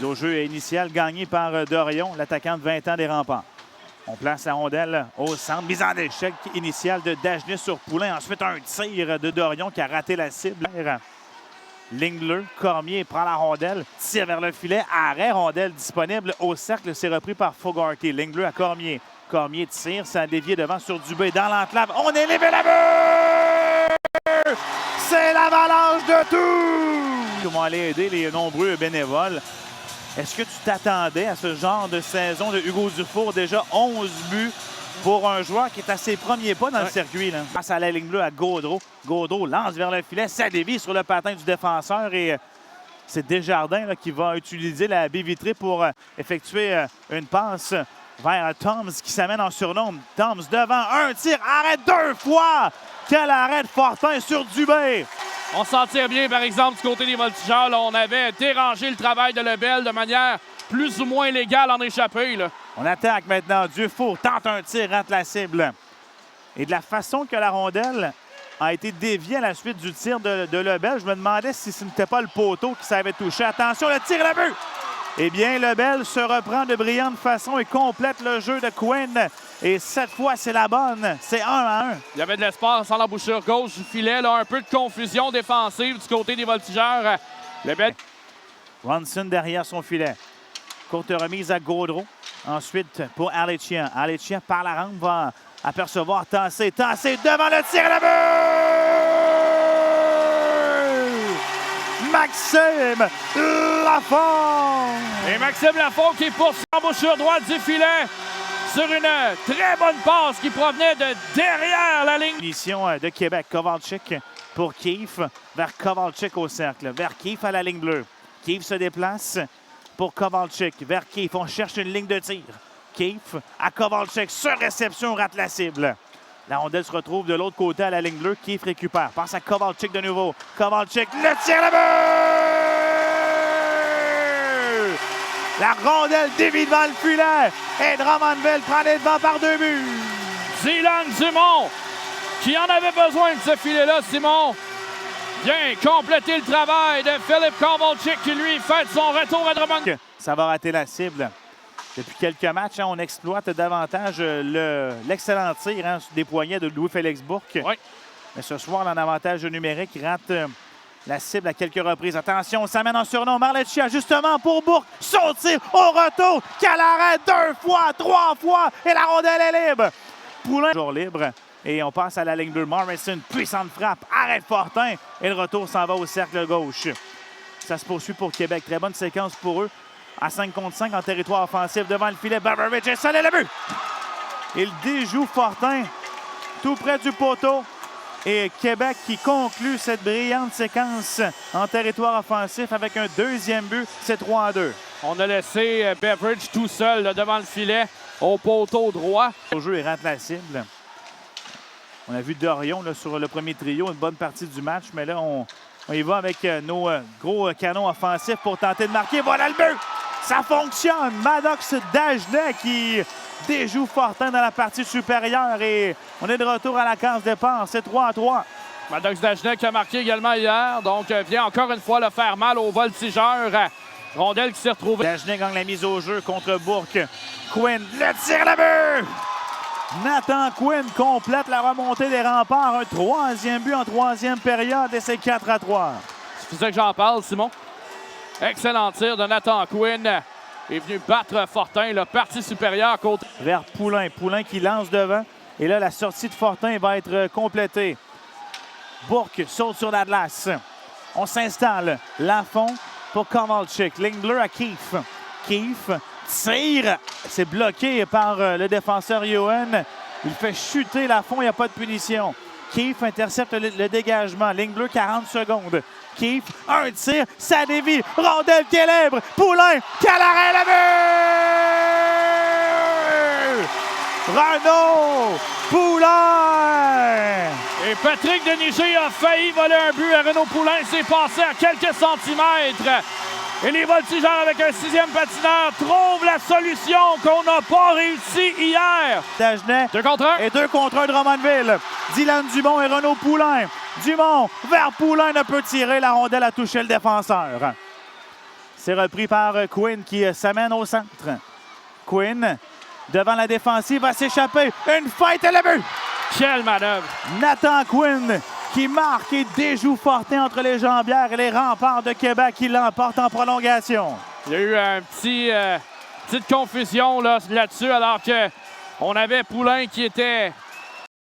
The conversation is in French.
Mise au jeu initial gagnée par Dorion, l'attaquant de 20 ans des Remparts. On place la rondelle au centre. Mise en échec initiale de Dagenet sur Poulain. Ensuite, un tir de Dorion qui a raté la cible. Ligne bleue, Cormier prend la rondelle, tire vers le filet. Arrêt, rondelle disponible au cercle. C'est repris par Fogarty. Ligne bleue à Cormier. Cormier tire, ça a dévié devant sur Dubé dans l'enclave. On élève la but! C'est l'avalanche de tout! Comment aller aider les nombreux bénévoles. Est-ce que tu t'attendais à ce genre de saison de Hugo Dufour? Déjà 11 buts pour un joueur qui est à ses premiers pas dans le circuit. Là. Passe à la ligne bleue à Gaudreau. Gaudreau lance vers le filet, ça dévie sur le patin du défenseur et c'est Desjardins là, qui va utiliser la baie vitrée pour effectuer une passe vers Toms qui s'amène en surnombre. Toms devant, un tir, arrête 2 fois! Quel arrêt de Fortin sur Dubé! On s'en tire bien, par exemple, du côté des Voltigeurs. Là, on avait dérangé le travail de Lebel de manière plus ou moins légale en échappée. Là. On attaque maintenant. Dufour tente un tir, rate la cible. Et de la façon que la rondelle a été déviée à la suite du tir de Lebel, je me demandais si ce n'était pas le poteau qui s'avait touché. Attention, le tir à but! Eh bien, Lebel se reprend de brillante façon et complète le jeu de Quinn. Et cette fois, c'est la bonne. C'est 1-1. Il y avait de l'espace en l'embouchure gauche du filet. Là, un peu de confusion défensive du côté des Voltigeurs. Lebel. Ronson derrière son filet. Courte remise à Gaudreau. Ensuite, pour Aleccia. Aleccia, par la rampe, va apercevoir Tassé. Tassé devant le tir à but! Maxime Lafont! Et Maxime Lafont qui poursuit l'embouchure droite du filet sur une très bonne passe qui provenait de derrière la ligne. Mission de Québec. Kovalchik pour Keefe. Vers Kovalchik au cercle. Vers Keefe à la ligne bleue. Keefe se déplace pour Kovalchik. Vers Keefe. On cherche une ligne de tir. Keefe à Kovalchik. Sur réception, rate la cible. La rondelle se retrouve de l'autre côté à la ligne bleue. Keefe récupère. Passe à Kovalchik de nouveau. Kovalchik, le tir à but! La rondelle dévie devant le filet. Et Drummondville prend les devants par 2 buts. Dylan Dumont qui en avait besoin de ce filet-là, Simon. Vient compléter le travail de Philippe Kovalchik qui, lui, fait son retour à Drummondville. Ça va rater la cible. Depuis quelques matchs, on exploite davantage l'excellent tir des poignets de Louis-Félix Bourque. Oui. Mais ce soir, en avantage numérique, il rate la cible à quelques reprises. Attention, ça mène en surnom. Marlecchia, justement, pour Bourque. Son tir au retour. Quel arrêt 2 fois, 3 fois. Et la rondelle est libre. Poulain, toujours libre. Et on passe à la ligne bleue. Morrison, puissante frappe. Arrête Fortin. Et le retour s'en va au cercle gauche. Ça se poursuit pour Québec. Très bonne séquence pour eux. À 5 contre 5 en territoire offensif devant le filet. Beveridge et ça le but. Il déjoue Fortin tout près du poteau. Et Québec qui conclut cette brillante séquence en territoire offensif avec un deuxième but. C'est 3-2. On a laissé Beveridge tout seul là, devant le filet au poteau droit. Au jeu, il rate la cible. On a vu Dorion là, sur le premier trio, une bonne partie du match. Mais là, on y va avec nos gros canons offensifs pour tenter de marquer. Voilà le but! Ça fonctionne! Maddox Dagenet qui déjoue Fortin dans la partie supérieure et on est de retour à la case départ. C'est 3-3. Maddox Dagenet qui a marqué également hier, donc vient encore une fois le faire mal aux Voltigeurs. Rondelle qui s'est retrouvée. Dagenet gagne la mise au jeu contre Bourque. Quinn, le tir à but! Nathan Quinn complète la remontée des Remparts. Un troisième but en troisième période et c'est 4-3. C'est ça que j'en parle, Simon. Excellent tir de Nathan Quinn. Est venu battre Fortin, le parti supérieur côté. Vers Poulain. Poulain qui lance devant. Et là, la sortie de Fortin va être complétée. Bourque saute sur la glace. On s'installe. Lafont pour Kovalchik. Ligne bleue à Keefe. Keefe tire. C'est bloqué par le défenseur Johan. Il fait chuter Lafont. Il n'y a pas de punition. Keefe intercepte le dégagement. Ligne bleue, 40 secondes. Keefe, un tir, ça dévie. Rondelle qui est libre. Poulain, quel arrêt la but! Renaud Poulain! Et Patrick Denisger a failli voler un but à Renaud Poulain. C'est passé à quelques centimètres. Et les Voltigeurs, avec un 6e patineur, trouvent la solution qu'on n'a pas réussi hier. Dagenet 2 contre 1. et 2 contre 1 de Drummondville. Dylan Dumont et Renaud Poulain. Dumont vers Poulain ne peut tirer. La rondelle a touché le défenseur. C'est repris par Quinn qui s'amène au centre. Quinn, devant la défensive, va s'échapper. Une fight à la but! Quelle manœuvre! Nathan Quinn qui marque et déjoue Fortin entre les jambières et les remparts de Québec qui l'emportent en prolongation. Il y a eu un petite confusion là-dessus alors qu'on avait Poulain qui était